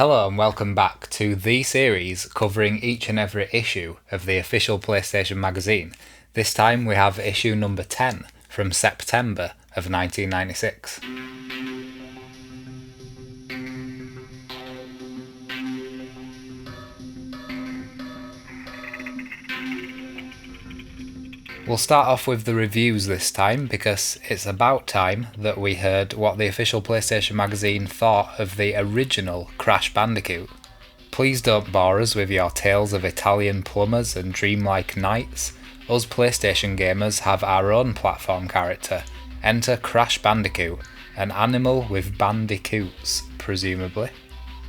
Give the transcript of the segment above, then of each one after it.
Hello and welcome back to the series covering each and every issue of the official PlayStation magazine. This time we have issue number 10 from September of 1996. We'll start off with the reviews this time because it's about time that we heard what the official PlayStation magazine thought of the original Crash Bandicoot. Please don't bore us with your tales of Italian plumbers and dreamlike knights. Us PlayStation gamers have our own platform character. Enter Crash Bandicoot, an animal with bandicoots, presumably.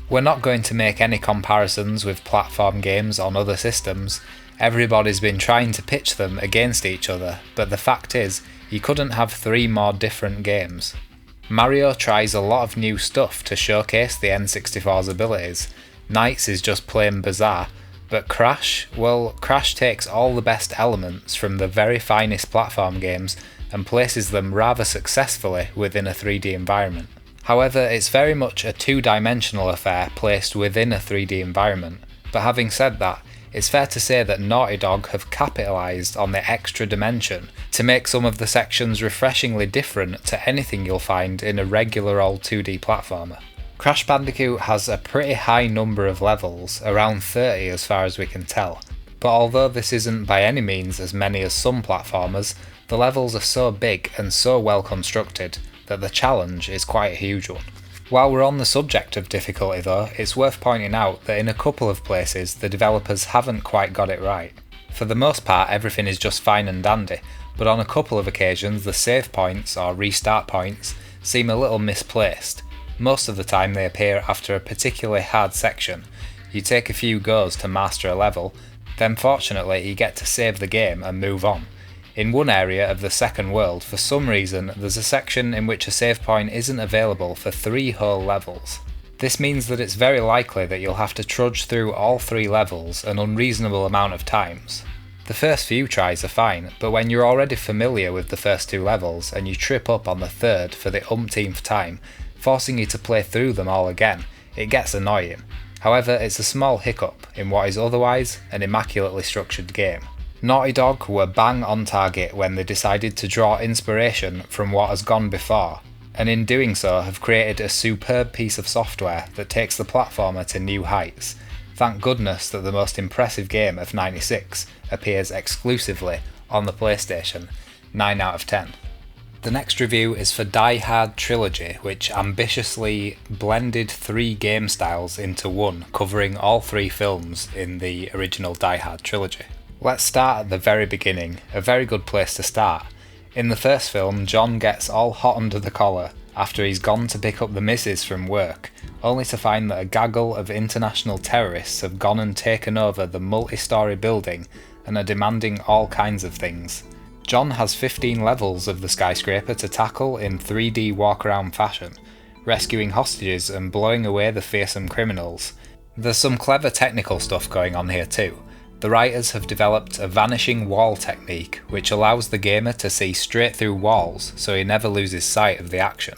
We're not going to make any comparisons with platform games on other systems. Everybody's been trying to pitch them against each other, but the fact is, you couldn't have three more different games. Mario tries a lot of new stuff to showcase the N64's abilities. Knights is just plain bizarre, but Crash takes all the best elements from the very finest platform games and places them rather successfully within a 3D environment. However, it's very much a two-dimensional affair placed within a 3D environment, but having said that, it's fair to say that Naughty Dog have capitalised on the extra dimension to make some of the sections refreshingly different to anything you'll find in a regular old 2D platformer. Crash Bandicoot has a pretty high number of levels, around 30 as far as we can tell, but although this isn't by any means as many as some platformers, the levels are so big and so well constructed that the challenge is quite a huge one. While we're on the subject of difficulty though, it's worth pointing out that in a couple of places the developers haven't quite got it right. For the most part everything is just fine and dandy, but on a couple of occasions the save points or restart points seem a little misplaced. Most of the time they appear after a particularly hard section. You take a few goes to master a level, then fortunately you get to save the game and move on. In one area of the second world, for some reason, there's a section in which a save point isn't available for 3 whole levels. This means that it's very likely that you'll have to trudge through all 3 levels an unreasonable amount of times. The first few tries are fine, but when you're already familiar with the first 2 levels and you trip up on the third for the umpteenth time, forcing you to play through them all again, it gets annoying. However, it's a small hiccup in what is otherwise an immaculately structured game. Naughty Dog were bang on target when they decided to draw inspiration from what has gone before, and in doing so have created a superb piece of software that takes the platformer to new heights. Thank goodness that the most impressive game of '96 appears exclusively on the PlayStation, 9 out of 10. The next review is for Die Hard Trilogy, which ambitiously blended 3 game styles into one, covering all 3 films in the original Die Hard trilogy. Let's start at the very beginning, a very good place to start. In the first film, John gets all hot under the collar after he's gone to pick up the missus from work, only to find that a gaggle of international terrorists have gone and taken over the multi-storey building and are demanding all kinds of things. John has 15 levels of the skyscraper to tackle in 3D walk-around fashion, rescuing hostages and blowing away the fearsome criminals. There's some clever technical stuff going on here too. The writers have developed a vanishing wall technique which allows the gamer to see straight through walls so he never loses sight of the action.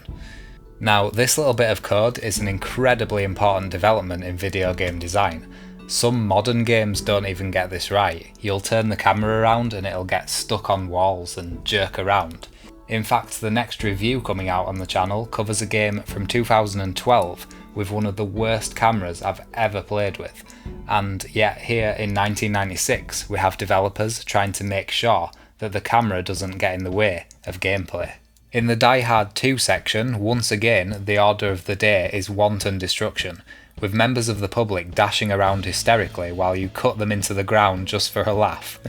Now, this little bit of code is an incredibly important development in video game design. Some modern games don't even get this right. You'll turn the camera around and it'll get stuck on walls and jerk around. In fact, the next review coming out on the channel covers a game from 2012 with one of the worst cameras I've ever played with, and yet here in 1996 we have developers trying to make sure that the camera doesn't get in the way of gameplay. In the Die Hard 2 section, once again the order of the day is wanton destruction, with members of the public dashing around hysterically while you cut them into the ground just for a laugh.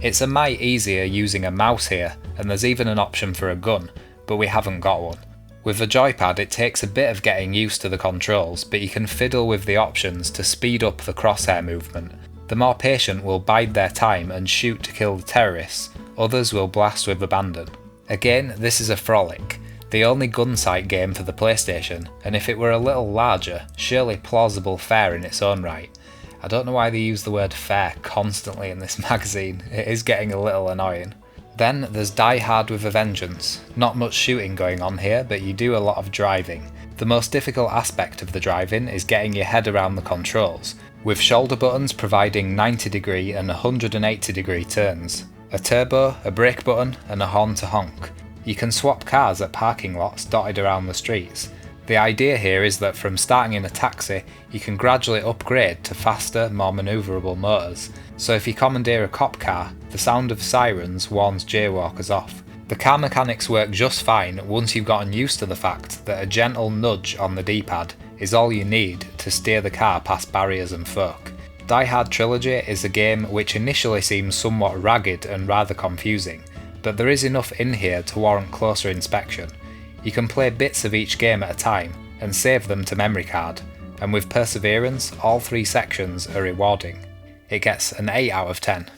It's a mite easier using a mouse here, and there's even an option for a gun, but we haven't got one. With the joypad it takes a bit of getting used to the controls, but you can fiddle with the options to speed up the crosshair movement. The more patient will bide their time and shoot to kill the terrorists, others will blast with abandon. Again, this is a frolic, the only gun sight game for the PlayStation, and if it were a little larger, surely plausible fare in its own right. I don't know why they use the word fair constantly in this magazine, it is getting a little annoying. Then there's Die Hard with a Vengeance. Not much shooting going on here, but you do a lot of driving. The most difficult aspect of the driving is getting your head around the controls, with shoulder buttons providing 90 degree and 180 degree turns, a turbo, a brake button and a horn to honk. You can swap cars at parking lots dotted around the streets. The idea here is that from starting in a taxi, you can gradually upgrade to faster, more manoeuvrable motors, so if you commandeer a cop car, the sound of sirens warns jaywalkers off. The car mechanics work just fine once you've gotten used to the fact that a gentle nudge on the D-pad is all you need to steer the car past barriers and folk. Die Hard Trilogy is a game which initially seems somewhat ragged and rather confusing, but there is enough in here to warrant closer inspection. You can play bits of each game at a time and save them to memory card, and with perseverance, all 3 sections are rewarding. It gets an 8 out of 10.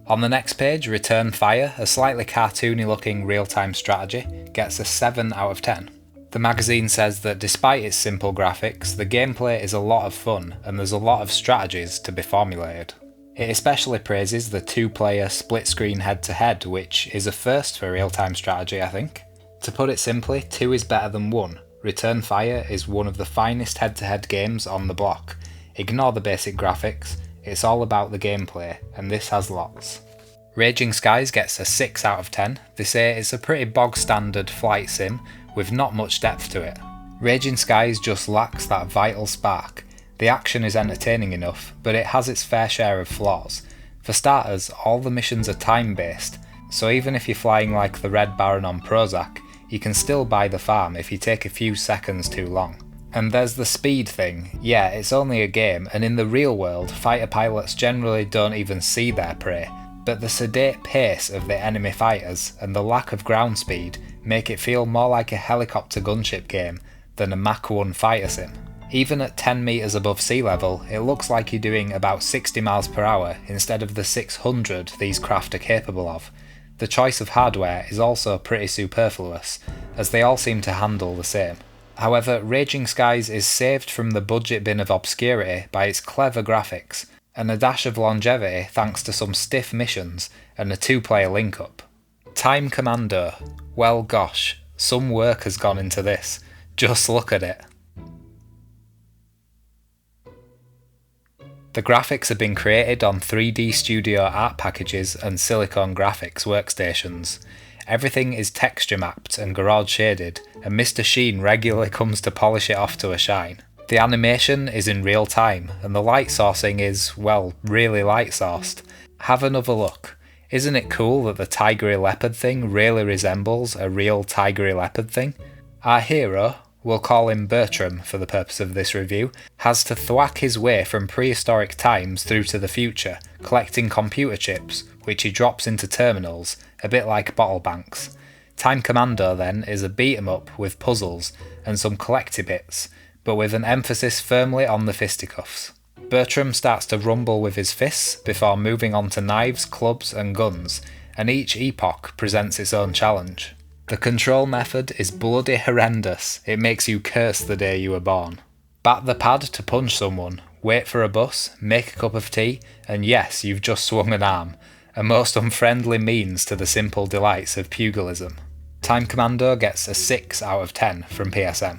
On the next page, Return Fire, a slightly cartoony looking real-time strategy, gets a 7 out of 10. The magazine says that despite its simple graphics, the gameplay is a lot of fun and there's a lot of strategies to be formulated. It especially praises the 2-player split-screen head-to-head, which is a first for real-time strategy, I think. To put it simply, 2 is better than 1. Return Fire is one of the finest head-to-head games on the block. Ignore the basic graphics, it's all about the gameplay, and this has lots. Raging Skies gets a 6 out of 10. They say it's a pretty bog-standard flight sim, with not much depth to it. Raging Skies just lacks that vital spark. The action is entertaining enough, but it has its fair share of flaws. For starters, all the missions are time-based, so even if you're flying like the Red Baron on Prozac, you can still buy the farm if you take a few seconds too long. And there's the speed thing. Yeah, it's only a game, and in the real world, fighter pilots generally don't even see their prey, but the sedate pace of the enemy fighters and the lack of ground speed make it feel more like a helicopter gunship game than a Mach 1 fighter sim. Even at 10 metres above sea level, it looks like you're doing about 60 miles per hour instead of the 600 these craft are capable of. The choice of hardware is also pretty superfluous, as they all seem to handle the same. However, Raging Skies is saved from the budget bin of obscurity by its clever graphics, and a dash of longevity thanks to some stiff missions and a 2-player link-up. Time Commando. Well gosh, some work has gone into this. Just look at it. The graphics have been created on 3D Studio art packages and Silicon Graphics workstations. Everything is texture mapped and garage shaded, and Mr. Sheen regularly comes to polish it off to a shine. The animation is in real time, and the light sourcing is, well, really light sourced. Have another look. Isn't it cool that the tigery leopard thing really resembles a real tigery leopard thing? Our hero, we'll call him Bertram for the purpose of this review, has to thwack his way from prehistoric times through to the future, collecting computer chips, which he drops into terminals, a bit like bottle banks. Time Commando then is a beat 'em up with puzzles and some collecty bits, but with an emphasis firmly on the fisticuffs. Bertram starts to rumble with his fists before moving on to knives, clubs and guns, and each epoch presents its own challenge. The control method is bloody horrendous, it makes you curse the day you were born. Bat the pad to punch someone, wait for a bus, make a cup of tea, and yes, you've just swung an arm, a most unfriendly means to the simple delights of pugilism. Time Commando gets a 6 out of 10 from PSM.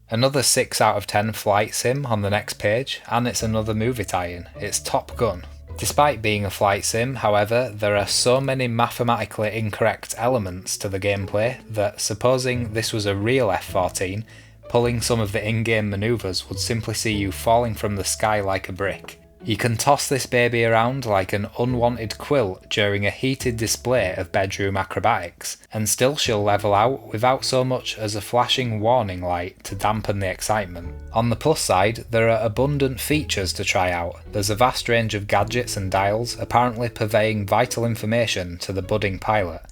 Another 6 out of 10 flight sim on the next page, and it's another movie tie-in, it's Top Gun. Despite being a flight sim, however, there are so many mathematically incorrect elements to the gameplay that, supposing this was a real F-14, pulling some of the in-game manoeuvres would simply see you falling from the sky like a brick. You can toss this baby around like an unwanted quilt during a heated display of bedroom acrobatics, and still she'll level out without so much as a flashing warning light to dampen the excitement. On the plus side, there are abundant features to try out. There's a vast range of gadgets and dials apparently purveying vital information to the budding pilot,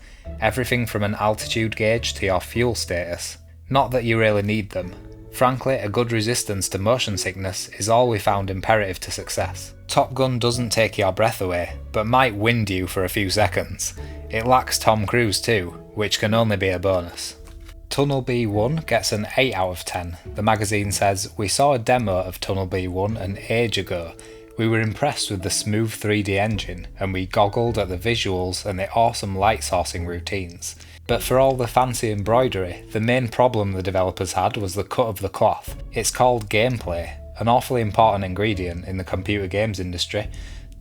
everything from an altitude gauge to your fuel status. Not that you really need them. Frankly, a good resistance to motion sickness is all we found imperative to success. Top Gun doesn't take your breath away, but might wind you for a few seconds. It lacks Tom Cruise too, which can only be a bonus. Tunnel B1 gets an 8 out of 10. The magazine says, "We saw a demo of Tunnel B1 an age ago. We were impressed with the smooth 3D engine, and we goggled at the visuals and the awesome light sourcing routines. But for all the fancy embroidery, the main problem the developers had was the cut of the cloth. It's called gameplay, an awfully important ingredient in the computer games industry.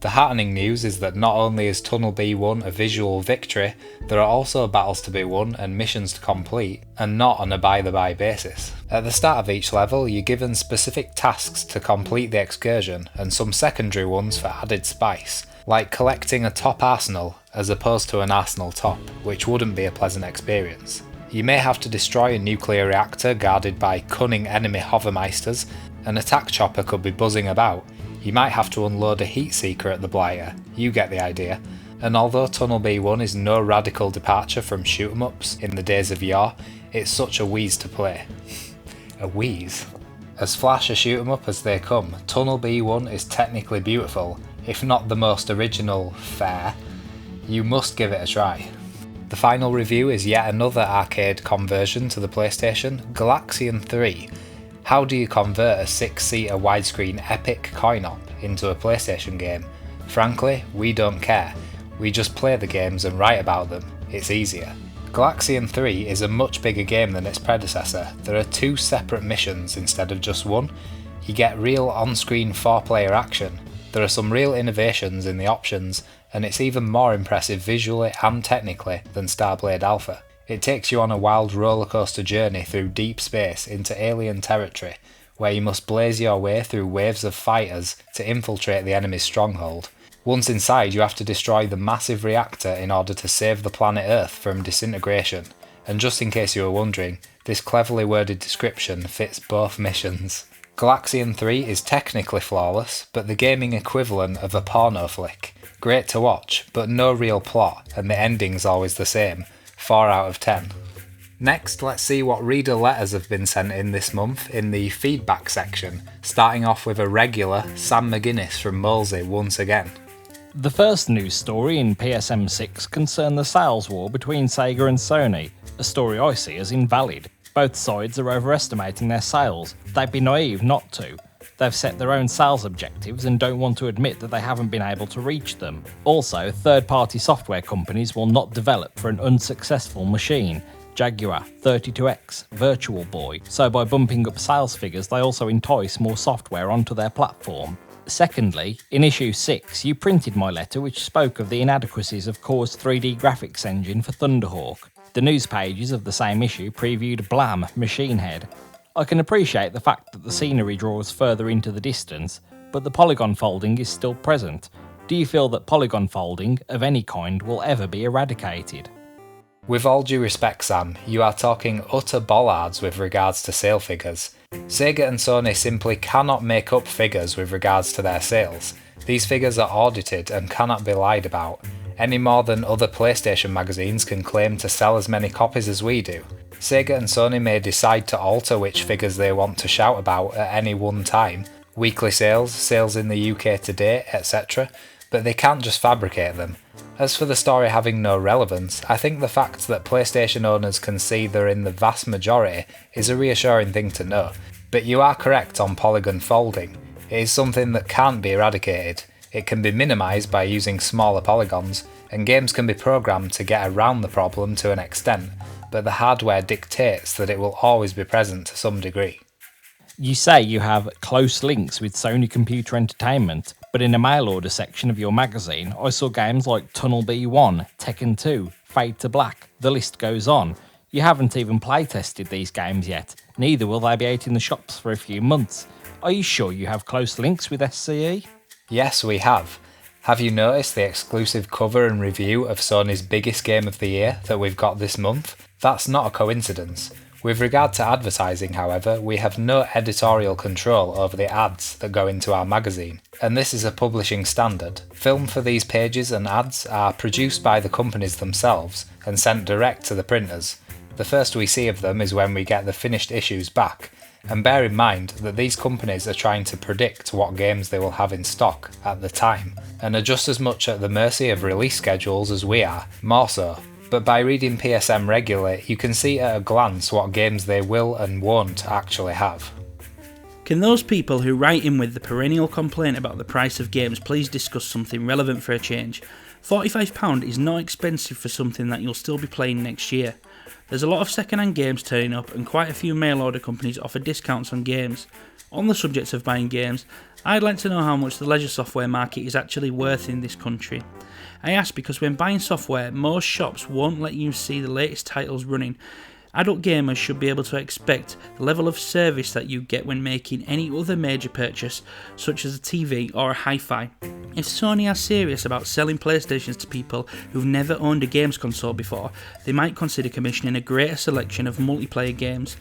The heartening news is that not only is Tunnel B1 a visual victory, there are also battles to be won and missions to complete, and not on a by-the-by basis. At the start of each level, you're given specific tasks to complete the excursion, and some secondary ones for added spice, like collecting a top arsenal as opposed to an arsenal top, which wouldn't be a pleasant experience. You may have to destroy a nuclear reactor guarded by cunning enemy hovermeisters. An attack chopper could be buzzing about. You might have to unload a heat seeker at the Blighter, you get the idea. And although Tunnel B1 is no radical departure from shoot 'em ups in the days of yore, it's such a wheeze to play. A wheeze? As flash a shoot 'em up as they come, Tunnel B1 is technically beautiful, if not the most original fair. You must give it a try. The final review is yet another arcade conversion to the PlayStation, Galaxian 3. How do you convert a 6-seater widescreen epic coin-op into a PlayStation game? Frankly, we don't care. We just play the games and write about them. It's easier. Galaxian 3 is a much bigger game than its predecessor. There are 2 separate missions instead of just one. You get real on-screen 4-player action. There are some real innovations in the options, and it's even more impressive visually and technically than Starblade Alpha. It takes you on a wild rollercoaster journey through deep space into alien territory, where you must blaze your way through waves of fighters to infiltrate the enemy's stronghold. Once inside, you have to destroy the massive reactor in order to save the planet Earth from disintegration. And just in case you were wondering, this cleverly worded description fits both missions. Galaxian 3 is technically flawless, but the gaming equivalent of a porno flick. Great to watch, but no real plot, and the ending's always the same. 4 out of 10. Next, let's see what reader letters have been sent in this month in the feedback section, starting off with a regular, Sam McGuinness from Molesey once again. The first news story in PSM6 concerned the sales war between Sega and Sony, a story I see as invalid. Both sides are overestimating their sales. They'd be naive not to. They've set their own sales objectives and don't want to admit that they haven't been able to reach them. Also, third-party software companies will not develop for an unsuccessful machine. Jaguar, 32X, Virtual Boy. So by bumping up sales figures, they also entice more software onto their platform. Secondly, in issue 6, you printed my letter which spoke of the inadequacies of Core's 3D graphics engine for Thunderhawk. The news pages of the same issue previewed Blam! Machine Head. I can appreciate the fact that the scenery draws further into the distance, but the polygon folding is still present. Do you feel that polygon folding of any kind will ever be eradicated? With all due respect, Sam, you are talking utter bollards with regards to sale figures. Sega and Sony simply cannot make up figures with regards to their sales. These figures are audited and cannot be lied about, any more than other PlayStation magazines can claim to sell as many copies as we do. Sega and Sony may decide to alter which figures they want to shout about at any one time, weekly sales, sales in the UK to date, etc., but they can't just fabricate them. As for the story having no relevance, I think the fact that PlayStation owners can see they're in the vast majority is a reassuring thing to know. But you are correct on polygon folding. It is something that can't be eradicated. It can be minimised by using smaller polygons, and games can be programmed to get around the problem to an extent, but the hardware dictates that it will always be present to some degree. You say you have close links with Sony Computer Entertainment, but in the mail order section of your magazine, I saw games like Tunnel B1, Tekken 2, Fade to Black, the list goes on. You haven't even playtested these games yet, neither will they be out in the shops for a few months. Are you sure you have close links with SCE? Yes, we have. Have you noticed the exclusive cover and review of Sony's biggest game of the year that we've got this month? That's not a coincidence. With regard to advertising, however, we have no editorial control over the ads that go into our magazine, and this is a publishing standard. Film for these pages and ads are produced by the companies themselves and sent direct to the printers. The first we see of them is when we get the finished issues back, and bear in mind that these companies are trying to predict what games they will have in stock at the time, and are just as much at the mercy of release schedules as we are, more so. But by reading PSM regularly, you can see at a glance what games they will and won't actually have. Can those people who write in with the perennial complaint about the price of games please discuss something relevant for a change? £45 is not expensive for something that you'll still be playing next year. There's a lot of second-hand games turning up and quite a few mail-order companies offer discounts on games. On the subject of buying games, I'd like to know how much the leisure software market is actually worth in this country. I ask because when buying software, most shops won't let you see the latest titles running. Adult gamers should be able to expect the level of service that you get when making any other major purchase, such as a TV or a hi-fi. If Sony are serious about selling PlayStations to people who've never owned a games console before, they might consider commissioning a greater selection of multiplayer games.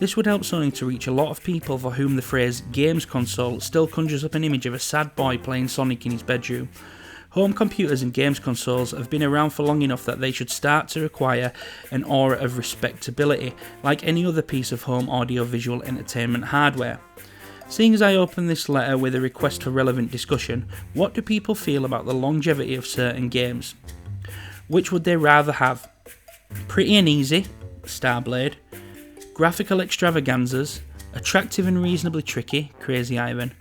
This would help Sony to reach a lot of people for whom the phrase games console still conjures up an image of a sad boy playing Sonic in his bedroom. Home computers and games consoles have been around for long enough that they should start to require an aura of respectability, like any other piece of home audio-visual entertainment hardware. Seeing as I open this letter with a request for relevant discussion, what do people feel about the longevity of certain games? Which would they rather have? Pretty and easy, Starblade, graphical extravaganzas, attractive and reasonably tricky, Crazy Ivan,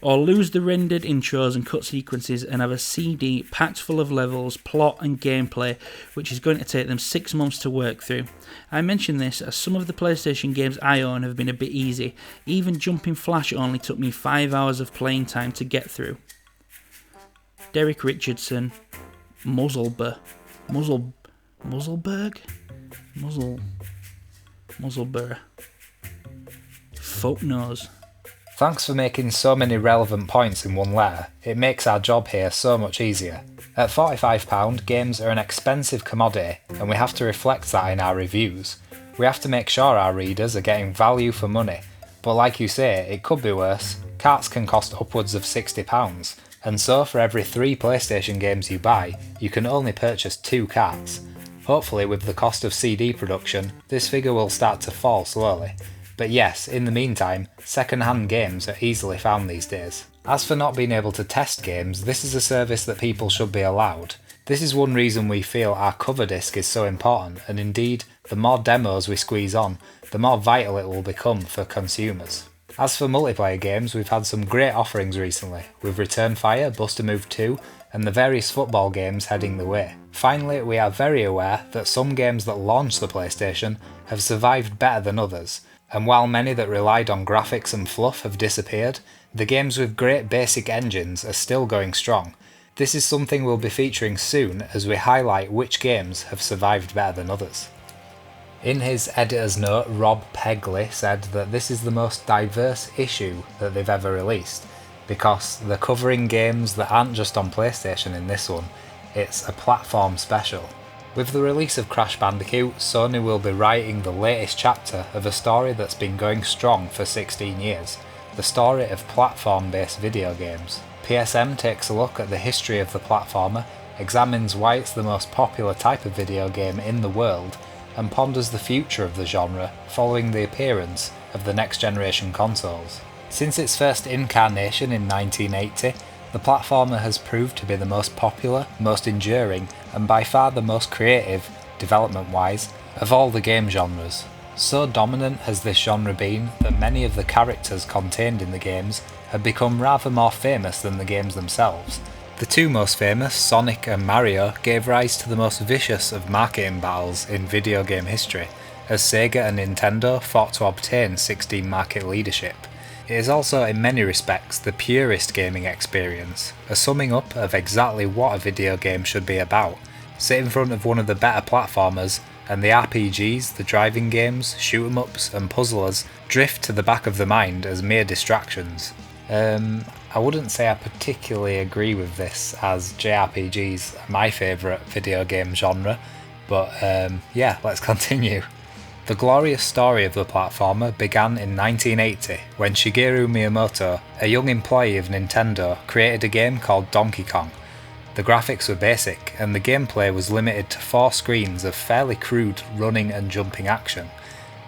or lose the rendered intros and cut sequences and have a CD packed full of levels, plot and gameplay which is going to take them 6 months to work through. I mention this as some of the PlayStation games I own have been a bit easy. Even Jumping Flash only took me 5 hours of playing time to get through. Derek Richardson, Muzzleberg? Fuck knows. Thanks for making so many relevant points in one letter, it makes our job here so much easier. At £45, games are an expensive commodity and we have to reflect that in our reviews. We have to make sure our readers are getting value for money, but like you say, it could be worse. Carts can cost upwards of £60, and so for every 3 PlayStation games you buy, you can only purchase 2 carts. Hopefully with the cost of CD production, this figure will start to fall slowly. But yes, in the meantime, second-hand games are easily found these days. As for not being able to test games, this is a service that people should be allowed. This is one reason we feel our cover disc is so important, and indeed, the more demos we squeeze on, the more vital it will become for consumers. As for multiplayer games, we've had some great offerings recently, with Return Fire, Bust-A-Move 2, and the various football games heading the way. Finally, we are very aware that some games that launched the PlayStation have survived better than others, and while many that relied on graphics and fluff have disappeared, the games with great basic engines are still going strong. This is something we'll be featuring soon as we highlight which games have survived better than others. In his editor's note, Rob Pegley said that this is the most diverse issue that they've ever released, because they're covering games that aren't just on PlayStation in this one, it's a platform special. With the release of Crash Bandicoot, Sony will be writing the latest chapter of a story that's been going strong for 16 years, the story of platform-based video games. PSM takes a look at the history of the platformer, examines why it's the most popular type of video game in the world, and ponders the future of the genre following the appearance of the next generation consoles. Since its first incarnation in 1980, the platformer has proved to be the most popular, most enduring, and by far the most creative, development-wise, of all the game genres. So dominant has this genre been that many of the characters contained in the games have become rather more famous than the games themselves. The two most famous, Sonic and Mario, gave rise to the most vicious of marketing battles in video game history, as Sega and Nintendo fought to obtain 16 market leadership. It is also in many respects the purest gaming experience, a summing up of exactly what a video game should be about. Sit in front of one of the better platformers, and the RPGs, the driving games, shoot-em-ups and puzzlers drift to the back of the mind as mere distractions. I wouldn't say I particularly agree with this, as JRPGs are my favourite video game genre, but yeah, let's continue. The glorious story of the platformer began in 1980 when Shigeru Miyamoto, a young employee of Nintendo, created a game called Donkey Kong. The graphics were basic and the gameplay was limited to 4 screens of fairly crude running and jumping action,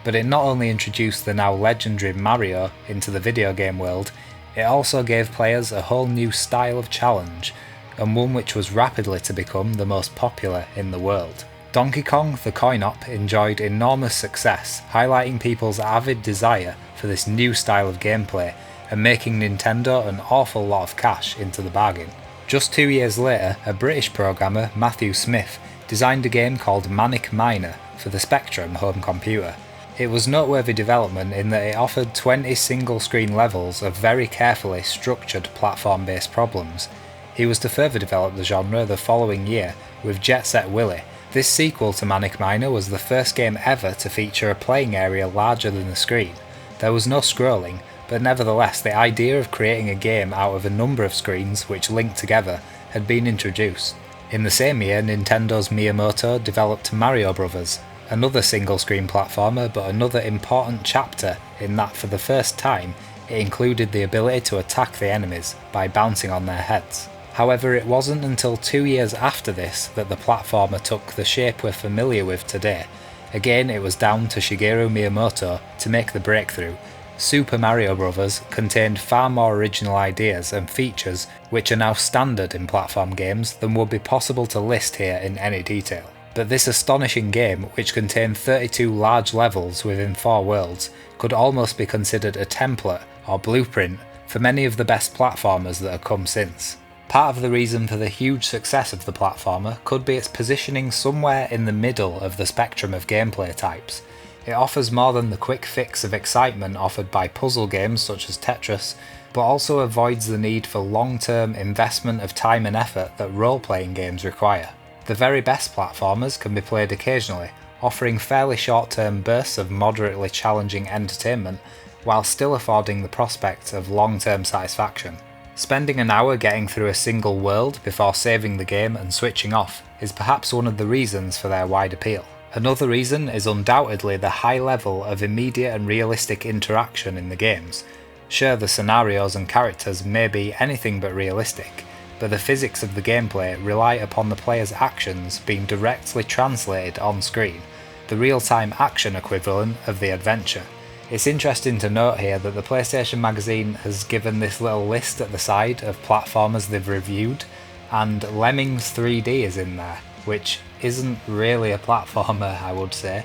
but it not only introduced the now legendary Mario into the video game world, it also gave players a whole new style of challenge, and one which was rapidly to become the most popular in the world. Donkey Kong the Coin-Op enjoyed enormous success, highlighting people's avid desire for this new style of gameplay and making Nintendo an awful lot of cash into the bargain. Just 2 years later, a British programmer, Matthew Smith, designed a game called Manic Miner for the Spectrum home computer. It was noteworthy development in that it offered 20 single-screen levels of very carefully structured platform-based problems. He was to further develop the genre the following year with Jet Set Willy. This sequel to Manic Miner was the first game ever to feature a playing area larger than the screen. There was no scrolling, but nevertheless the idea of creating a game out of a number of screens which linked together had been introduced. In the same year, Nintendo's Miyamoto developed Mario Bros., another single-screen platformer, but another important chapter in that for the first time it included the ability to attack the enemies by bouncing on their heads. However, it wasn't until 2 years after this that the platformer took the shape we're familiar with today. Again, it was down to Shigeru Miyamoto to make the breakthrough. Super Mario Bros. Contained far more original ideas and features which are now standard in platform games than would be possible to list here in any detail. But this astonishing game, which contained 32 large levels within 4 worlds, could almost be considered a template or blueprint for many of the best platformers that have come since. Part of the reason for the huge success of the platformer could be its positioning somewhere in the middle of the spectrum of gameplay types. It offers more than the quick fix of excitement offered by puzzle games such as Tetris, but also avoids the need for long-term investment of time and effort that role-playing games require. The very best platformers can be played occasionally, offering fairly short-term bursts of moderately challenging entertainment while still affording the prospect of long-term satisfaction. Spending an hour getting through a single world before saving the game and switching off is perhaps one of the reasons for their wide appeal. Another reason is undoubtedly the high level of immediate and realistic interaction in the games. Sure, the scenarios and characters may be anything but realistic, but the physics of the gameplay rely upon the player's actions being directly translated on screen, the real-time action equivalent of the adventure. It's interesting to note here that the PlayStation Magazine has given this little list at the side of platformers they've reviewed, and Lemmings 3D is in there, which isn't really a platformer, I would say.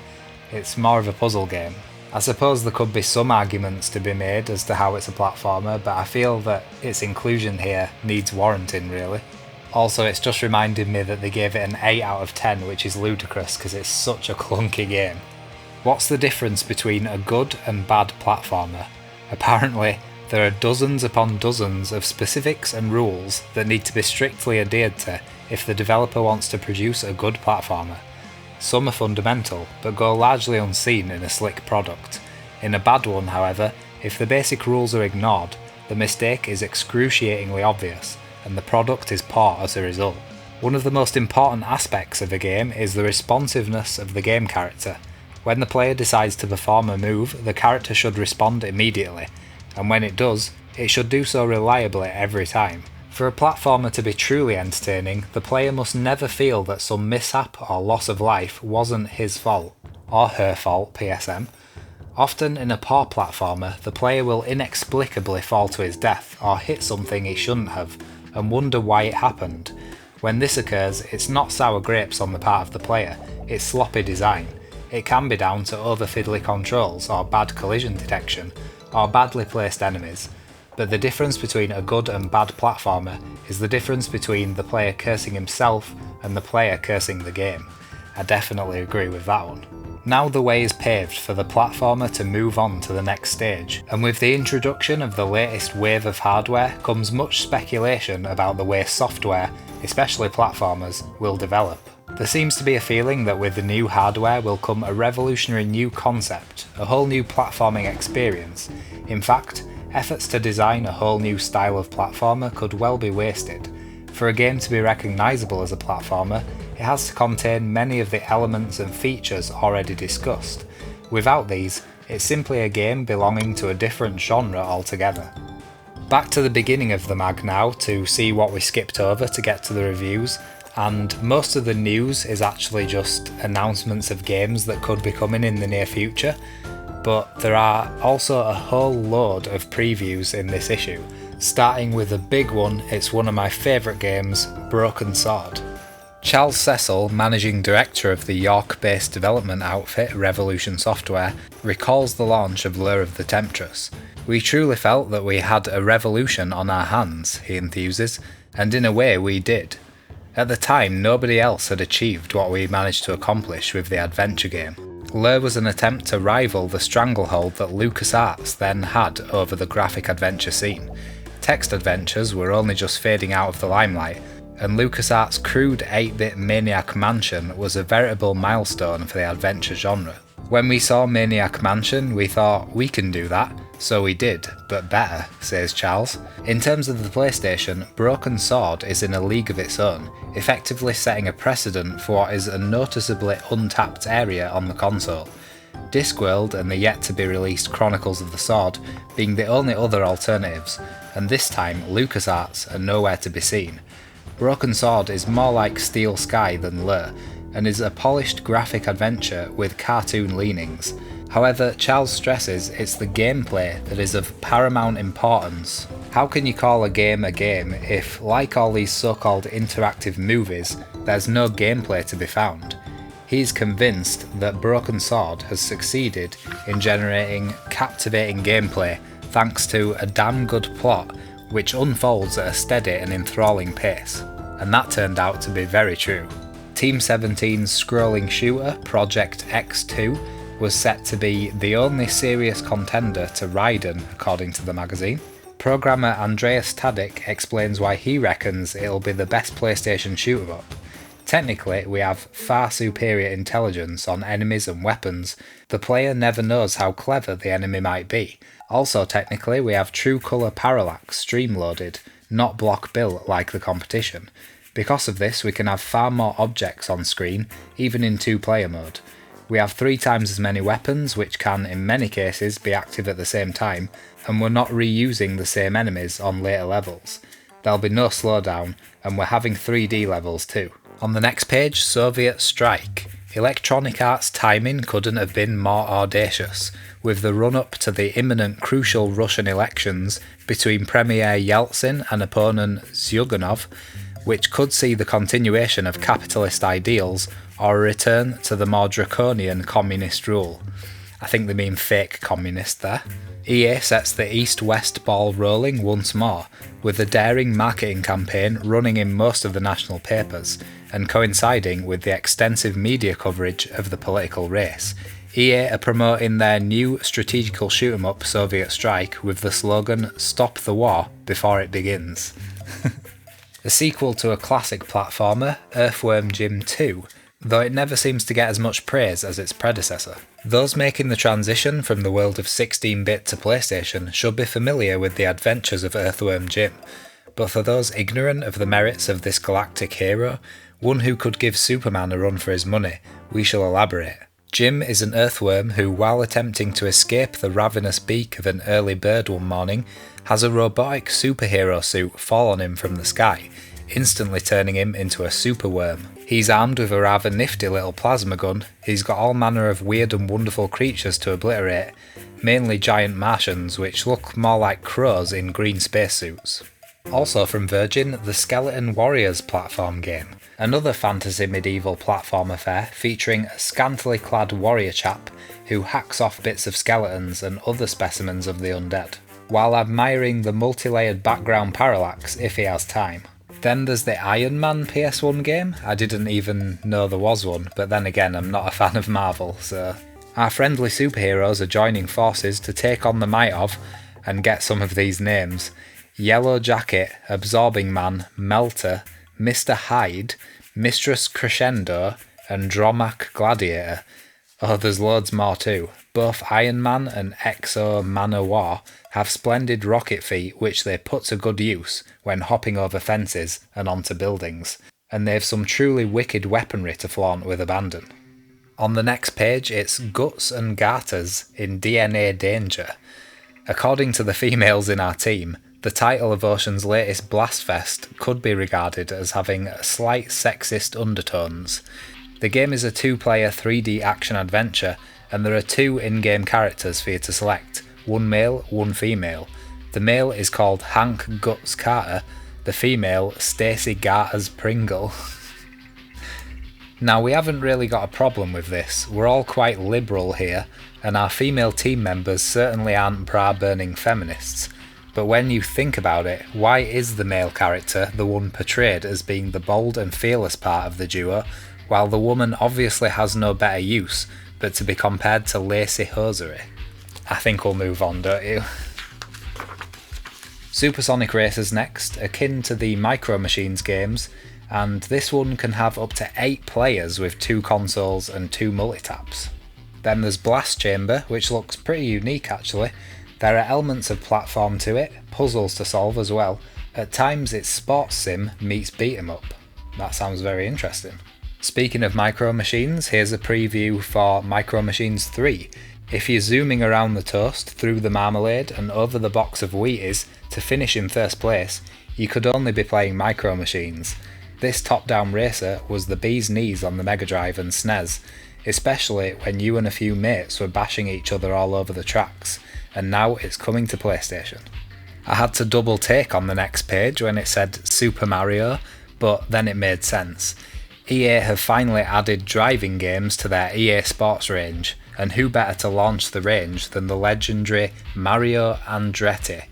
It's more of a puzzle game. I suppose there could be some arguments to be made as to how it's a platformer, but I feel that its inclusion here needs warranting really. Also, it's just reminded me that they gave it an 8 out of 10, which is ludicrous because it's such a clunky game. What's the difference between a good and bad platformer? Apparently, there are dozens upon dozens of specifics and rules that need to be strictly adhered to if the developer wants to produce a good platformer. Some are fundamental, but go largely unseen in a slick product. In a bad one, however, if the basic rules are ignored, the mistake is excruciatingly obvious, and the product is poor as a result. One of the most important aspects of a game is the responsiveness of the game character. When the player decides to perform a move, the character should respond immediately, and when it does, it should do so reliably every time. For a platformer to be truly entertaining, the player must never feel that some mishap or loss of life wasn't his fault, or her fault, PSM. Often in a poor platformer, the player will inexplicably fall to his death or hit something he shouldn't have, and wonder why it happened. When this occurs, it's not sour grapes on the part of the player, it's sloppy design. It can be down to over fiddly controls or bad collision detection, or badly placed enemies. But the difference between a good and bad platformer is the difference between the player cursing himself and the player cursing the game. I definitely agree with that one. Now the way is paved for the platformer to move on to the next stage, and with the introduction of the latest wave of hardware comes much speculation about the way software, especially platformers, will develop. There seems to be a feeling that with the new hardware will come a revolutionary new concept, a whole new platforming experience. In fact, efforts to design a whole new style of platformer could well be wasted. For a game to be recognisable as a platformer, it has to contain many of the elements and features already discussed. Without these, it's simply a game belonging to a different genre altogether. Back to the beginning of the mag now to see what we skipped over to get to the reviews, and most of the news is actually just announcements of games that could be coming in the near future, but there are also a whole load of previews in this issue. Starting with a big one, it's one of my favourite games, Broken Sword. Charles Cecil, managing director of the York-based development outfit Revolution Software, recalls the launch of Lure of the Temptress. "We truly felt that we had a revolution on our hands," he enthuses. And in a way we did. At the time, nobody else had achieved what we managed to accomplish with the adventure game. Lure was an attempt to rival the stranglehold that LucasArts then had over the graphic adventure scene. Text adventures were only just fading out of the limelight, and LucasArts' crude 8-bit Maniac Mansion was a veritable milestone for the adventure genre. When we saw Maniac Mansion, we thought, we can do that. So we did, but better, says Charles. In terms of the PlayStation, Broken Sword is in a league of its own, effectively setting a precedent for what is a noticeably untapped area on the console. Discworld and the yet-to-be-released Chronicles of the Sword being the only other alternatives, and this time LucasArts are nowhere to be seen. Broken Sword is more like Steel Sky than Lure, and is a polished graphic adventure with cartoon leanings. However, Charles stresses it's the gameplay that is of paramount importance. How can you call a game if, like all these so-called interactive movies, there's no gameplay to be found? He's convinced that Broken Sword has succeeded in generating captivating gameplay thanks to a damn good plot which unfolds at a steady and enthralling pace. And that turned out to be very true. Team 17's scrolling shooter, Project X2, was set to be the only serious contender to Raiden, according to the magazine. Programmer Andreas Tadic explains why he reckons it'll be the best PlayStation shoot-'em-up. Technically, we have far superior intelligence on enemies and weapons. The player never knows how clever the enemy might be. Also technically, we have true colour parallax stream-loaded, not block built like the competition. Because of this, we can have far more objects on screen, even in 2-player mode. We have 3 times as many weapons, which can, in many cases, be active at the same time, and we're not reusing the same enemies on later levels. There'll be no slowdown, and we're having 3D levels too. On the next page, Soviet Strike. Electronic Arts' timing couldn't have been more audacious, with the run-up to the imminent crucial Russian elections between Premier Yeltsin and opponent Zyuganov, which could see the continuation of capitalist ideals or a return to the more draconian communist rule. I think they mean fake communist there. EA sets the east-west ball rolling once more, with a daring marketing campaign running in most of the national papers, and coinciding with the extensive media coverage of the political race. EA are promoting their new strategical shoot-'em-up Soviet Strike with the slogan, "Stop the war before it begins." A sequel to a classic platformer, Earthworm Jim 2, though it never seems to get as much praise as its predecessor. Those making the transition from the world of 16-bit to PlayStation should be familiar with the adventures of Earthworm Jim, but for those ignorant of the merits of this galactic hero, one who could give Superman a run for his money, we shall elaborate. Jim is an earthworm who, while attempting to escape the ravenous beak of an early bird one morning, has a robotic superhero suit fall on him from the sky, instantly turning him into a superworm. He's armed with a rather nifty little plasma gun, he's got all manner of weird and wonderful creatures to obliterate, mainly giant Martians which look more like crows in green spacesuits. Also from Virgin, the Skeleton Warriors platform game, another fantasy medieval platform affair featuring a scantily clad warrior chap who hacks off bits of skeletons and other specimens of the undead, while admiring the multi-layered background parallax if he has time. Then there's the Iron Man PS1 game. I didn't even know there was one, but then again I'm not a fan of Marvel, so... Our friendly superheroes are joining forces to take on the might of, and get some of these names, Yellow Jacket, Absorbing Man, Melter, Mr. Hyde, Mistress Crescendo, and Dromac Gladiator. Oh, there's loads more too. Both Iron Man and Exo Manowar have splendid rocket feet which they put to good use when hopping over fences and onto buildings, and they've some truly wicked weaponry to flaunt with abandon. On the next page it's Guts and Garters in DNA Danger. According to the females in our team, the title of Ocean's latest Blastfest could be regarded as having slight sexist undertones. The game is a 2-player 3D action-adventure, and there are 2 in-game characters for you to select, one male, one female. The male is called Hank Guts Carter, the female Stacey Garters Pringle. Now we haven't really got a problem with this, we're all quite liberal here, and our female team members certainly aren't bra-burning feminists, But when you think about it, why is the male character the one portrayed as being the bold and fearless part of the duo, while the woman obviously has no better use but to be compared to Lacey Hosiery? I think we'll move on, don't you? Supersonic Racer's next, akin to the Micro Machines games, and this one can have up to 8 players with 2 consoles and 2 multitaps. Then there's Blast Chamber, which looks pretty unique actually. There are elements of platform to it, puzzles to solve as well. At times it's sports sim meets beat 'em up. That sounds very interesting. Speaking of Micro Machines, here's a preview for Micro Machines 3. If you're zooming around the toast, through the marmalade and over the box of Wheaties to finish in first place, you could only be playing Micro Machines. This top-down racer was the bee's knees on the Mega Drive and SNES, especially when you and a few mates were bashing each other all over the tracks, and now it's coming to PlayStation. I had to double take on the next page when it said Super Mario, but then it made sense. EA have finally added driving games to their EA Sports range, and who better to launch the range than the legendary Mario Andretti?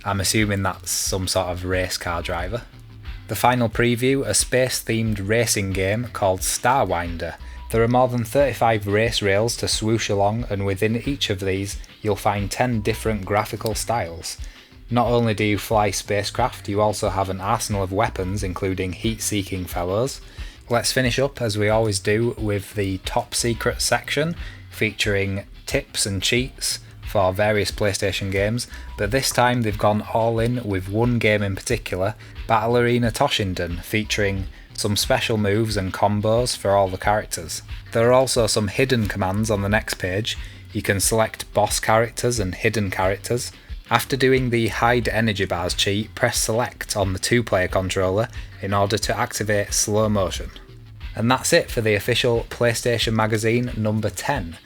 I'm assuming that's some sort of race car driver. The final preview, a space-themed racing game called Starwinder. There are more than 35 race rails to swoosh along, and within each of these you'll find 10 different graphical styles. Not only do you fly spacecraft, you also have an arsenal of weapons including heat-seeking fellows. Let's finish up as we always do with the top secret section featuring tips and cheats for various PlayStation games, but this time they've gone all in with one game in particular, Battle Arena Toshinden, featuring some special moves and combos for all the characters. There are also some hidden commands on the next page. You can select boss characters and hidden characters. After doing the hide energy bars cheat, press select on the 2-player controller in order to activate slow motion. And that's it for the official PlayStation Magazine number 10.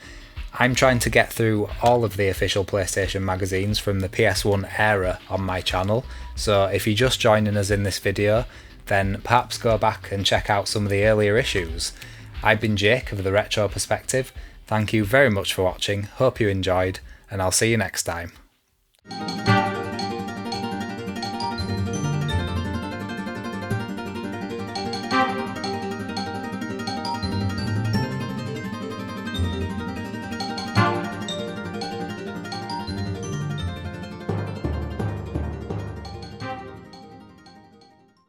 I'm trying to get through all of the official PlayStation magazines from the PS1 era on my channel, so if you're just joining us in this video, then perhaps go back and check out some of the earlier issues. I've been Jake of The Retro Perspective. Thank you very much for watching, hope you enjoyed, and I'll see you next time.